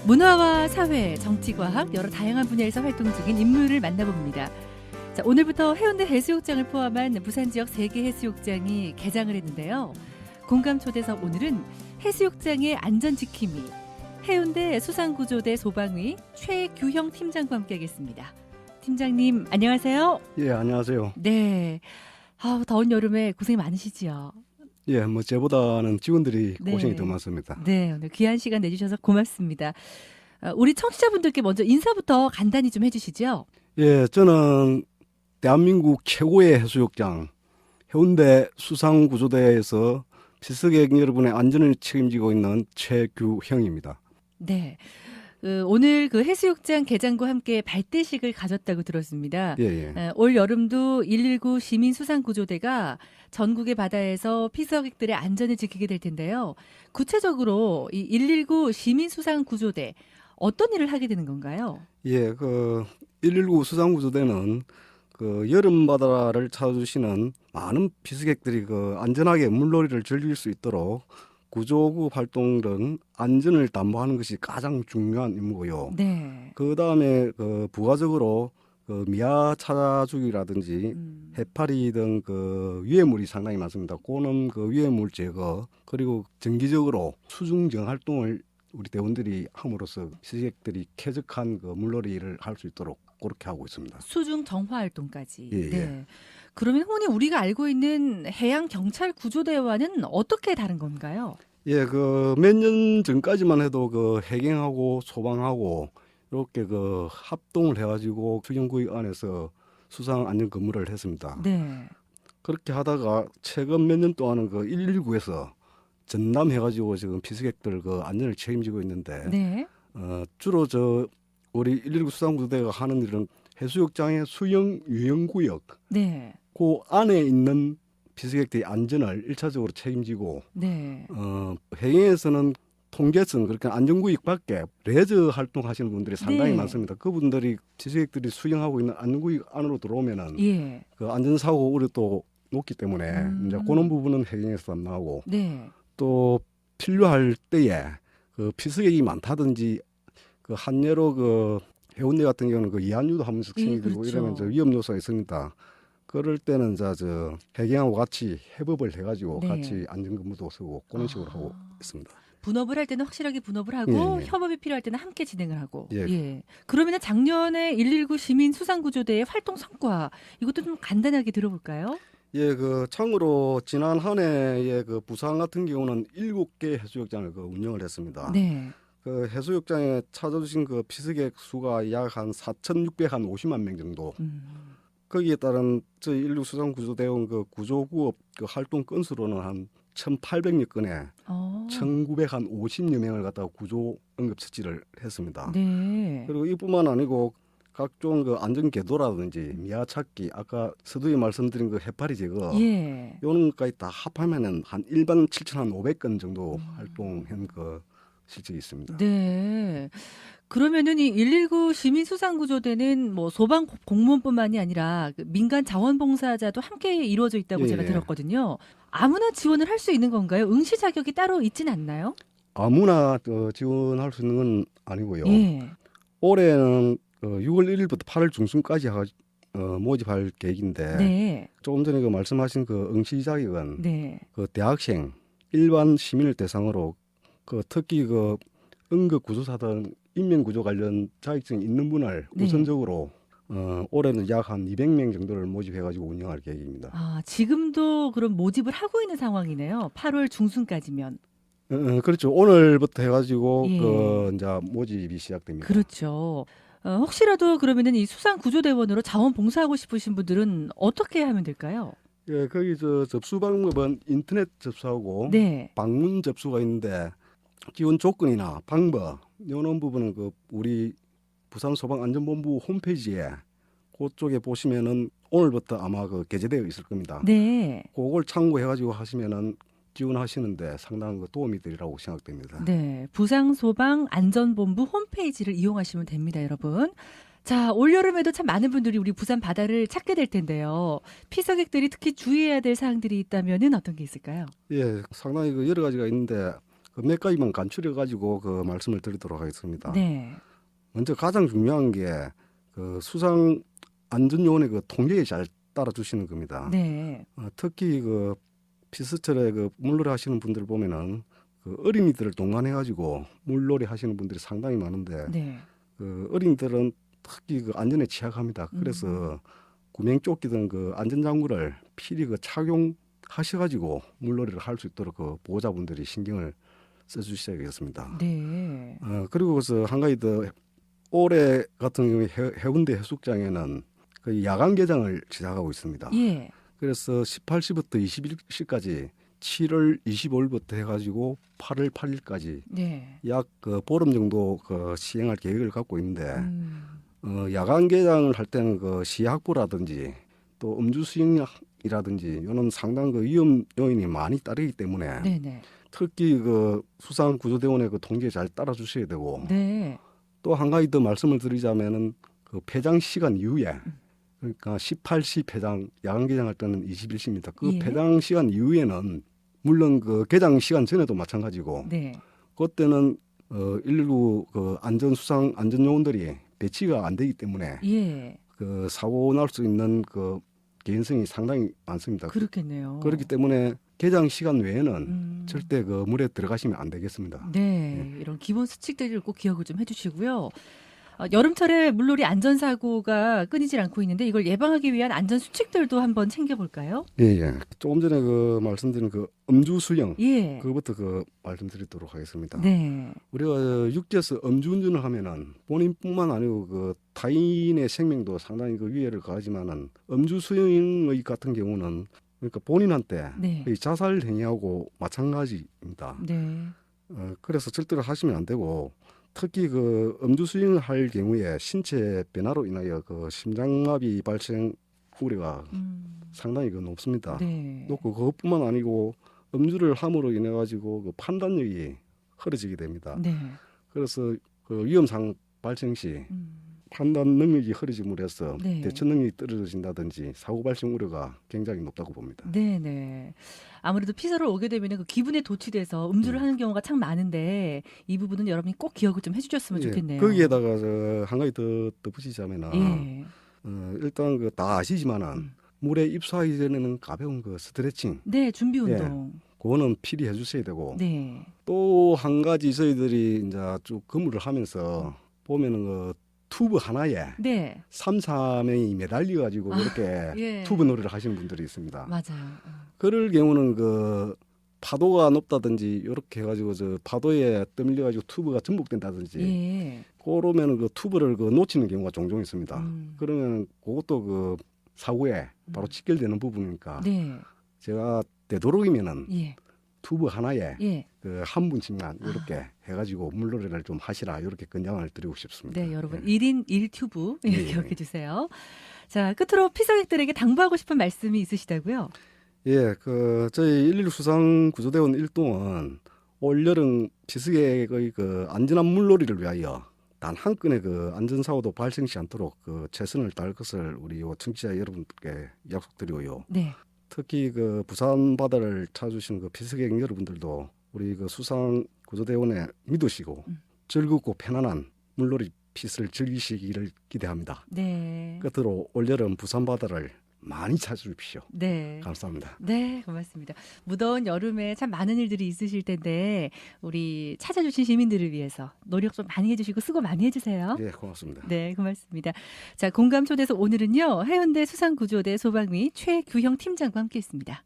문화와 사회, 정치과학 여러 다양한 분야에서 활동 중인 인물을 만나봅니다. 자, 오늘부터 해운대 해수욕장을 포함한 부산 지역 3개 해수욕장이 개장을 했는데요. 공감 초대석 오늘은 해수욕장의 안전지킴이 해운대 수상구조대 소방위 최규형 팀장과 함께하겠습니다. 팀장님 안녕하세요. 예, 안녕하세요. 네, 더운 여름에 고생이 많으시지요. 예, 뭐 제보다는 직원들이 네. 고생이 더 많습니다. 네, 오늘 귀한 시간 내주셔서 고맙습니다. 우리 청취자분들께 먼저 인사부터 간단히 좀 해주시죠. 예, 저는 대한민국 최고의 해수욕장 해운대 수상구조대에서 피서객 여러분의 안전을 책임지고 있는 최규형입니다. 네, 오늘 그 해수욕장 개장과 함께 발대식을 가졌다고 들었습니다. 예, 예. 올 여름도 119 시민수상구조대가 전국의 바다에서 피서객들의 안전을 지키게 될 텐데요. 구체적으로 이 119 시민수상구조대 어떤 일을 하게 되는 건가요? 예, 119 수상구조대는 여름 바다를 찾아주시는 많은 피서객들이 안전하게 물놀이를 즐길 수 있도록 구조구 활동 등 안전을 담보하는 것이 가장 중요한 임무고요. 네. 그 다음에 부가적으로 미아 찾아주기라든지 해파리 등 유해물이 상당히 많습니다. 그는 유해물 제거 그리고 정기적으로 수중정 활동을 우리 대원들이 함으로써 피서객들이 쾌적한 물놀이를 할 수 있도록 그렇게 하고 있습니다. 수중 정화 활동까지. 예, 예. 네. 그러면 흔히 우리가 알고 있는 해양 경찰 구조대와는 어떻게 다른 건가요? 예, 몇 년 전까지만 해도 해경하고 소방하고 이렇게 합동을 해가지고 수경구역 안에서 수상 안전 근무를 했습니다. 네. 그렇게 하다가 최근 몇 년 동안은 119에서 전담해가지고 지금 피서객들 안전을 책임지고 있는데 네. 주로 우리 119 수상구조대가 하는 일은 해수욕장의 수영 유형구역 네. 그 안에 있는 피서객들의 안전을 1차적으로 책임지고 네. 해경에서는 통제선 그렇게 안전구역 밖에 레저 활동하시는 분들이 상당히 네. 많습니다. 그분들이 피서객들이 수영하고 있는 안전구역 안으로 들어오면은 예. 안전사고 우려도 높기 때문에 이제 그런 부분은 해경에서 담당하고 네. 또 필요할 때에 피서객이 많다든지 한여로 해운대 같은 경우는 이한류도 한 번씩 예, 생기고 그렇죠. 이러면 위험 요소가 있습니다. 그럴 때는 해경하고 같이 협업을 해가지고 네. 같이 안전근무도 쓰고 그런 식으로 하고 있습니다. 분업을 할 때는 확실하게 분업을 하고 예, 예. 협업이 필요할 때는 함께 진행을 하고. 예. 그러면 작년에 119 시민 수상구조대의 활동 성과 이것도 좀 간단하게 들어볼까요? 예, 참고로 지난 한 해에 부산 같은 경우는 7개 해수욕장을 운영을 했습니다. 네. 해수욕장에 찾아주신 피서객 수가 약 한 4,650만 명 정도. 거기에 따른 저희 119 수상구조대원 구조구업 활동 건수로는 한 1,800여 건에 1,950여 명을 갖다가 구조 응급 처치를 했습니다. 네. 그리고 이뿐만 아니고 각종 안전 궤도라든지 미아 찾기, 아까 서두에 말씀드린 해파리 제거, 예. 이런 것까지 다 합하면은 한 일반 7,500건 정도 활동한 실적이 있습니다. 네. 그러면은 이 119 시민 수상구조대는 뭐 소방 공무원뿐만이 아니라 민간 자원봉사자도 함께 이루어져 있다고 예, 제가 예. 들었거든요. 아무나 지원을 할 수 있는 건가요? 응시 자격이 따로 있진 않나요? 아무나 지원할 수 있는 건 아니고요. 예. 올해는 6월 1일부터 8월 중순까지 모집할 계획인데 네. 조금 전에 말씀하신 응시 자격은 네. 대학생, 일반 시민을 대상으로 특히 응급 구조사 등 인명구조 관련 자격증이 있는 분을 네. 우선적으로 올해는 약 한 200명 정도를 모집해가지고 운영할 계획입니다. 지금도 그럼 모집을 하고 있는 상황이네요. 8월 중순까지면. 그렇죠. 오늘부터 해가지고 예. 이제 모집이 시작됩니다. 그렇죠. 혹시라도 그러면은 이 수상구조대원으로 자원봉사하고 싶으신 분들은 어떻게 하면 될까요? 예, 거기 접수 방법은 인터넷 접수하고 네. 방문 접수가 있는데 지원 조건이나 방법 이런 부분은 우리 부산소방안전본부 홈페이지에 그쪽에 보시면은 오늘부터 아마 게재되어 있을 겁니다. 네. 그걸 참고해가지고 하시면은 지원하시는데 상당한 도움이 되리라고 생각됩니다. 네. 부산소방안전본부 홈페이지를 이용하시면 됩니다, 여러분. 자, 올여름에도 참 많은 분들이 우리 부산 바다를 찾게 될 텐데요. 피서객들이 특히 주의해야 될 사항들이 있다면은 어떤 게 있을까요? 예, 상당히 여러 가지가 있는데 그 몇 가지만 간추려 가지고 그 말씀을 드리도록 하겠습니다. 네. 먼저 가장 중요한 게 그 수상 안전요원의 그 통제에 잘 따라주시는 겁니다. 네. 특히 그 피스철에 그 물놀이 하시는 분들 보면은 그 어린이들을 동반해 가지고 물놀이 하시는 분들이 상당히 많은데 네. 그 어린이들은 특히 그 안전에 취약합니다. 그래서 구명조끼 등 그 안전장구를 필히 그 착용하셔가지고 물놀이를 할 수 있도록 그 보호자분들이 신경을 써주셔야겠습니다. 네. 그리고 그래서 한 가지 더 올해 같은 경우에 해운대 해수욕장에는 그 야간 개장을 시작하고 있습니다. 예. 그래서 18시부터 21시까지 7월 25일부터 해가지고 8월 8일까지 네. 약 그 보름 정도 그 시행할 계획을 갖고 있는데 야간 개장을 할 때는 그 시학부라든지 또 음주 수영이라든지 이런 상당 그 위험 요인이 많이 따르기 때문에 네네. 특히 그 수상 구조대원의 그 통제에 잘 따라주셔야 되고 네. 또 한 가지 더 말씀을 드리자면은 그 폐장 시간 이후에 그러니까 18시 폐장 야간 개장할 때는 21시입니다. 그 예. 폐장 시간 이후에는 물론 그 개장 시간 전에도 마찬가지고 네. 그때는 119 그 안전수상 안전요원들이 배치가 안 되기 때문에 예. 그 사고 날 수 있는 그 개연성이 상당히 많습니다. 그렇겠네요. 그렇기 때문에 개장 시간 외에는 절대 그 물에 들어가시면 안 되겠습니다. 네, 이런 기본 수칙들을 꼭 기억을 좀 해주시고요. 여름철에 물놀이 안전사고가 끊이질 않고 있는데 이걸 예방하기 위한 안전 수칙들도 한번 챙겨볼까요? 예. 조금 전에 그 말씀드린 그 음주 수영 예. 그것부터 그 말씀드리도록 하겠습니다. 네. 우리가 육지에서 음주운전을 하면은 본인뿐만 아니고 그 타인의 생명도 상당히 그 위해를 가하지만은 음주 수영의 같은 경우는 그러니까 본인한테 네. 이 자살 행위하고 마찬가지입니다. 네. 그래서 절대로 하시면 안 되고 특히 그 음주 수영을 할 경우에 신체 변화로 인하여 그 심장마비 발생 우려가 상당히 그 높습니다. 네. 높고 그것뿐만 아니고 음주를 함으로 인해 가지고 그 판단력이 흐려지게 됩니다. 네. 그래서 그 위험상 발생 시 판단 능력이 흐려짐으로 해서 네. 대처 능력이 떨어진다든지 사고 발생 우려가 굉장히 높다고 봅니다. 네네. 아무래도 피서를 오게 되면 그 기분에 도취돼서 음주를 하는 경우가 참 많은데 이 부분은 여러분이 꼭 기억을 좀 해주셨으면 좋겠네요. 거기에다가 한 가지 더 덧붙이자면은 예. 일단 그 다 아시지만은 물에 입수하기 전에는 가벼운 그 스트레칭 네, 준비 운동. 그거는 필히 해주셔야 되고 네. 또 한 가지 저희들이 이제 쭉 근무를 하면서 보면은 그 튜브 하나에 네. 3, 4명이 매달려 가지고 그렇게 예. 튜브 놀이를 하시는 분들이 있습니다. 맞아요. 그럴 경우는 그 파도가 높다든지 이렇게 해가지고 저 파도에 떠밀려 가지고 튜브가 전복된다든지 예. 그러면 그 튜브를 그 놓치는 경우가 종종 있습니다. 그러면 그것도 그 사고에 바로 직결되는 부분이니까 네. 제가 되도록이면은 예. 튜브 하나에 예. 그 한 분씩만 이렇게 해가지고 물놀이를 좀 하시라 이렇게 권장을 드리고 싶습니다. 네, 여러분 예. 1인 1튜브 예. 기억해 주세요. 자, 끝으로 피서객들에게 당부하고 싶은 말씀이 있으시다고요? 예, 그 저희 119 수상 구조대원 일동은 올 여름 피서객의 그 안전한 물놀이를 위하여 단 한 건의 그 안전사고도 발생시 않도록 그 최선을 다할 것을 우리 청취자 여러분께 약속드리고요. 네. 특히 그 부산 바다를 찾아주신 그 피서객 여러분들도 우리 그 수상 구조대원에 믿으시고 즐겁고 편안한 물놀이 피서를 즐기시기를 기대합니다. 네. 끝으로 올여름 부산 바다를 많이 찾아주십시오. 네. 감사합니다. 네, 고맙습니다. 무더운 여름에 참 많은 일들이 있으실 텐데 우리 찾아주신 시민들을 위해서 노력 좀 많이 해주시고 수고 많이 해주세요. 네, 고맙습니다. 네, 고맙습니다. 자, 공감 초대서 오늘은요 해운대 수상구조대 소방위 최규형 팀장과 함께했습니다.